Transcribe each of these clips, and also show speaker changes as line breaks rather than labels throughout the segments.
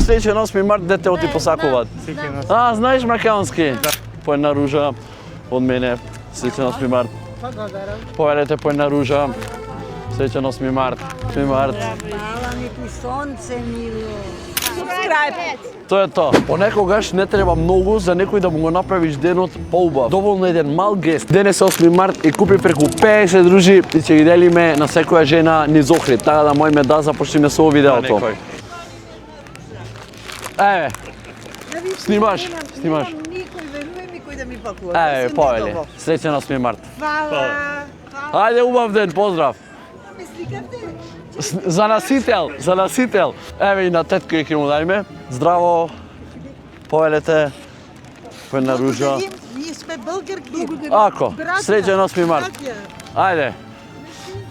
Слеdeće 8. март, де те оти посакуваат? А, знаеш македонски? По една ружа од мене, слеdeće 8. март. Повелете по една ружа, слеdeće 8. март. 8. март.
Hvala mi ti sonce milo. Subscribe.
Тоа е тоа. Понекогаш не треба многу за некој да му го направиш денот поубав. Доволно еден мал гест. Денес е 8. март и купи преку 50 дружи и ќе ги делиме на секоја жена низ Охрид. Така да мојме да започнеме со видеото. Еве. Снимаш? Снимаш.
Никој веруе ми кој да ми пакува.
Еве, повели. Среќен 8. март.
Hvala.
Ајде, убав ден, поздрав.
Ме сликате?
За насител. Еве и на тетка ќе му дајме. Здраво. Повелете. По една ружа.
Ние сме българки.
Ако, среќен 8. март. Ајде.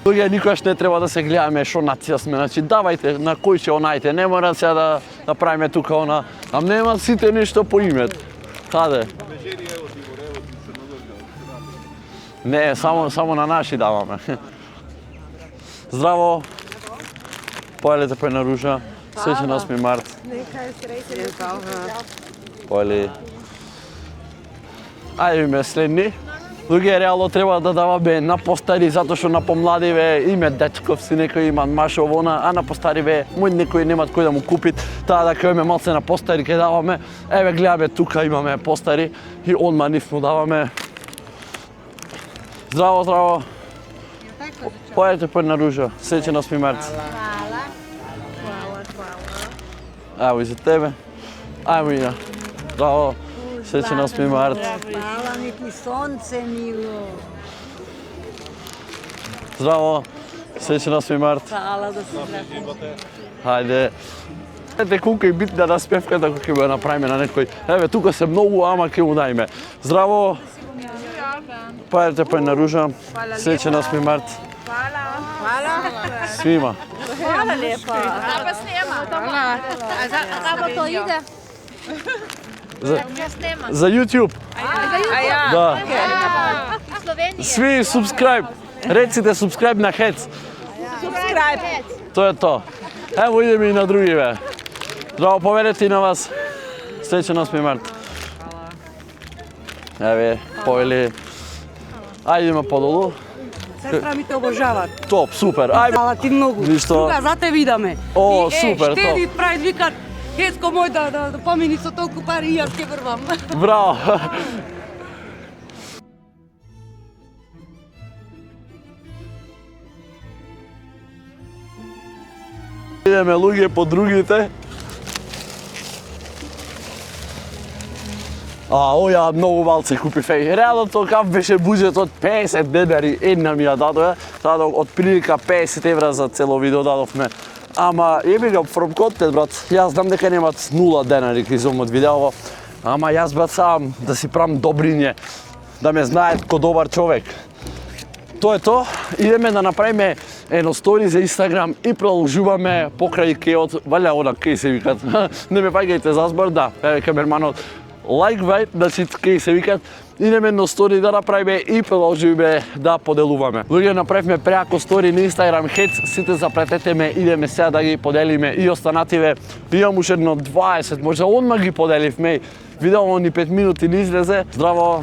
Луѓе, никогаш не треба да се гледаме што нација сме. Значи, давајте на кој ќе онајте. Не мора сега да направиме тука она. Ам нема сите нешто по името. Каде? Не, само на наши даваме. Здраво. Повелете по една ружа. Среќен 8. март.
Нека е среќен.
Повели. Ајде ме следни. Луѓе, реално треба да даваме на постари, затоа што на помладиве име дечковци, некои имаат машов она, а на постариве некои немаат кој да му купит, таа да кајме малце на постари ке даваме. Еве гледаме тука имаме постари и одма нив му даваме. Здраво, здраво. Појдете по една ружа. Среќен 8. март. Ево и за тебе. Ајмо и здраво. Среќен 8. март.
Hvala mi ti sonce milo.
Здраво. Среќен 8. март.
Hvala da se vratite.
Хајде. Ете колку е битна распевката која ќе го направиме на некој. Еве тука се многу, ама ќе му дајме. Здраво. Појдете по една ружа. Среќен 8. март.
Hvala.
Свима.
Hvala lepa.
Pa snema. A kako to ide?
За YouTube. Да.
Iz Slovenije.
Svi subscribe. Recite subscribe na Hec.
Subscribe.
To je to. Evo idemo i na drugime. Здраво, повелете и на вас. Среќен 8. март. Еве, повели. Ајде идеме подолу.
Сестра ми те обожават.
Топ, супер. Ајде.
Хвала ти многу.
Ништо.
Друга за те видаме.
О,
И,
супер,
Ще
топ.
ви прави викат, Хецко мој да помени со толку пари и јас ќе врвам.
Браво. Идеме луѓе по другите. Оја многу малци купив. Реално тоа каф беше буџетот 50 денари, една ми ја дадоа. Таа од прилика 50 евра за цело видео дадовме. Ама еби го from content, брат. Јас знам дека немат 0 денари кај зомот видео. Ама јас брат сам да си правам добриње, да ме знаат ко добар човек. Тоа е тоа. Идеме да направиме едно стори за Инстаграм и продолжуваме покрај кеот, валја она кеј се викат. Не ме паѓајте за збор, да. Еве камерманот. Лайк вајт, значи кеј се викат. Идеме едно стори да направиме и продолжуваме да поделуваме. Луѓе, направивме преако стори на Инстаграм Хец, сите запретете ме, идеме сега да ги поделиме и останативе. Имам уште едно 20, може одма ги поделивме. Видео ни 5 минути не излезе. Здраво,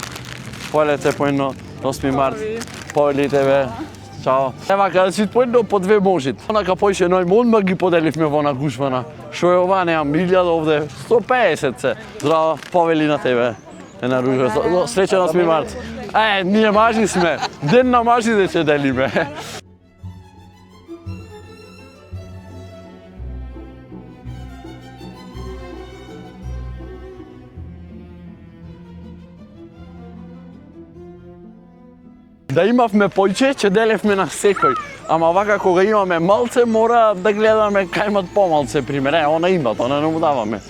поелете по едно 8. март. Повелите бе. Чао. Ева, када си по едно по 2 можит. Онака поише ној, одма ги поделивме во на гушвана. Шо е ова, немам 1000 овде, 150 се. Здраво, повели на тебе. Една ружа. Среќен 8. март. Ние мажи сме. Ден на мажите ќе делиме. Да имавме појче, ќе делевме на секој. Ама вака кога имаме малце, мора да гледаме кај имат помалце, пример. Она имат, она не му даваме.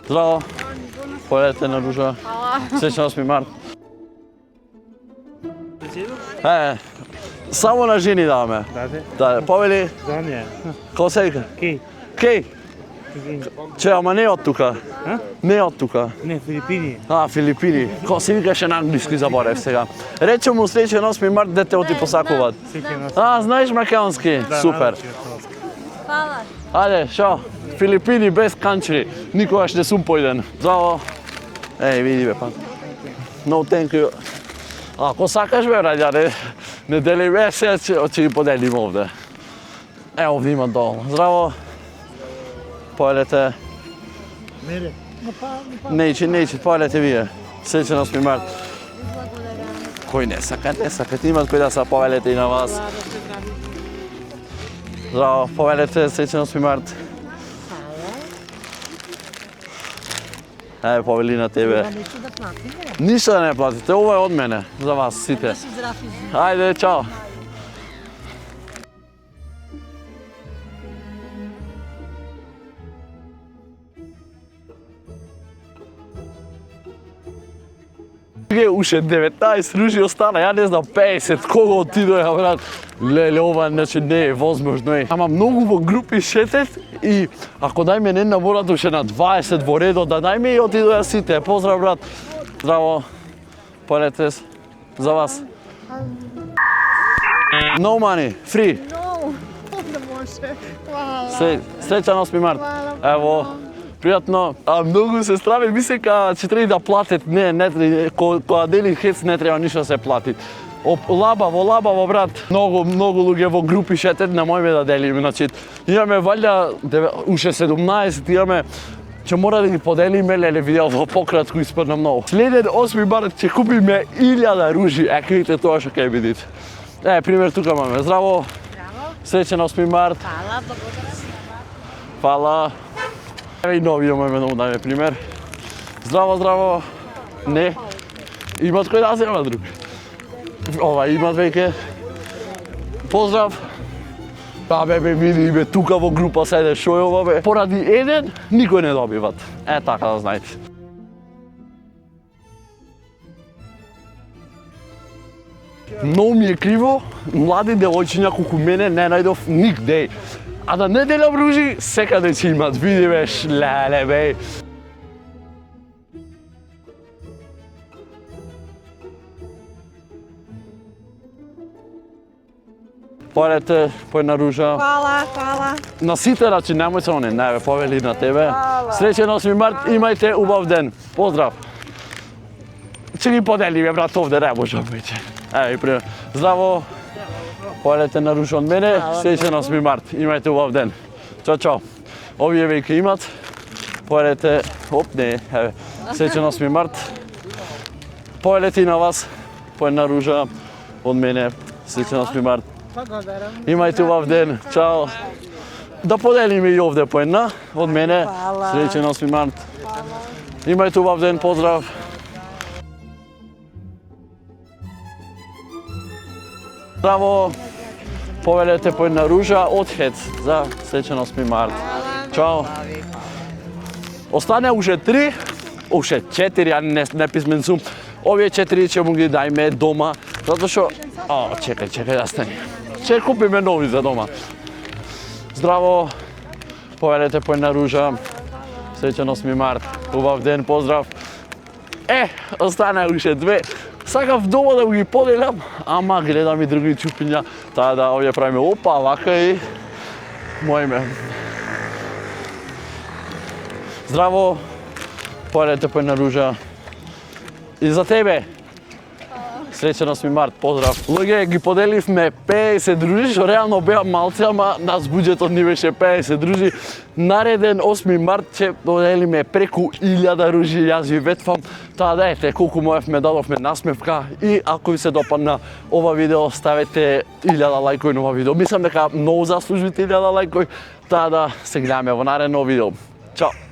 Здраво. Појдете на ружа. Среќен 8. март. Само на жени даваме. Да, повели.
За неја.
Кој се вика?
Кеј.
Кеј. Че, ама не од тука. Не од тука.
Не, Филипини.
Филипини. Ко се викаше на англиски, заборев сега. Рече му следеќен 8 март дете оти посакуваат. Знаеш македонски? Супер.
Hvala.
Ајде, шо? Филипини без country. Никогаш не сум појден. Здраво. Еј, види бе па. No thank you. Ако сакаш бе, раѓа, не дели бе, сега ќе ги поделим овде. Ево, овде има долу. Здраво. Појдете.
Мере.
Нејче, појдете вие. Среќен 8 март. Кој не сакат, имат кој да се повелете и на вас. Здраво, повелете, среќен 8 март. Еј, повели на тебе.
Нешто да платиме.
Ништо да не платите, ова е од мене, за вас сите.
Да си здрав и жив.
Ајде, чао. Уште 19 ружи остана, ја не знам 50, кого отидоја, брат. Леле, ова значи не е возможно е. Ама многу во групи шетет и ако дајме не на вората уште на 20 во редот, да дајме и отидоја сите. Поздрав, брат. Здраво. Полете за вас. No money, free.
No, ne može. Hvala.
Среќан 8 март. Ево. Пријатно. Многу се страви, ми се ќе треба да платат. Не треба, кога дели хец не треба ништо да се плати. Лабаво, брат. Многу луѓе во групи шетат, немојме да делиме. Значи, имаме валја уште 17, имаме ќе мора да ги поделиме, леле, видео во пократко испадна многу. Следен 8 март ќе купиме 1000 ружи, видите тоа што ќе видите. Пример тука имаме. Здраво. Среќен 8 март.
Hvala, благодарам.
Фала. И нови имаме да му даме пример. Здраво. Не. Имат кој да зема друг. Ова имат веќе. Поздрав. Бе, види, бе, тука во група седе, шо е ова, бе? Поради еден, никој не добиват. Така да знаете. Многу ми е криво, млади девојчиња колку мене не најдов нигде. А да не делам ружи, секаде ќе имат, види бе, леле бе. Појдете, по една ружа.
Hvala.
На сите, значи, немој само не бе, повели на тебе. Среќен 8 март, имајте убав ден. Поздрав. Ќе ги поделиме, брат, овде не можам веќе. Еј, пример. Здраво. Појдете на ружа од мене. Среќен 8 март, имајте убав ден. Чао. Овие веќе имат. Појдете, не, еве. Среќен 8 март. Појдете и на вас. По една ружа од мене. Среќен 8 март. Имајте убав ден. Чао. Да поделиме и овде по една од мене. Среќен 8 март. Имајте убав ден, поздрав. Здраво. Повелете по една ружа од Хец за среќен 8 март. Чао. Остане уште 3, уште 4, ја не писмен сум. Овие 4 ќе му ги дајме дома, затоа што... чекај да стане. Ќе купиме нови за дома. Здраво. Повелете по една ружа. Среќен 8 март. Убав ден, поздрав. Остане уште 2. Сакав дома да ги поделам, ама гледам и други чупиња, таа да овие правиме вака и мојме. Здраво. Појдете по една ружа. И за тебе. Среќен 8 март, поздрав. Луѓе, ги поделивме 50 ружи, што реално беа малци, ама нас буџетот ни беше 50 ружи. Нареден 8 март ќе поделиме преку 1000 ружи, јас ви ветвам. Таа да ете, колку можевме дадовме насмевка и ако ви се допадна ова видео, ставете 1000 лајкови на ова видео. Мислам дека многу заслужите 1000 лајкови, таа да се гледаме во наредно видео. Чао!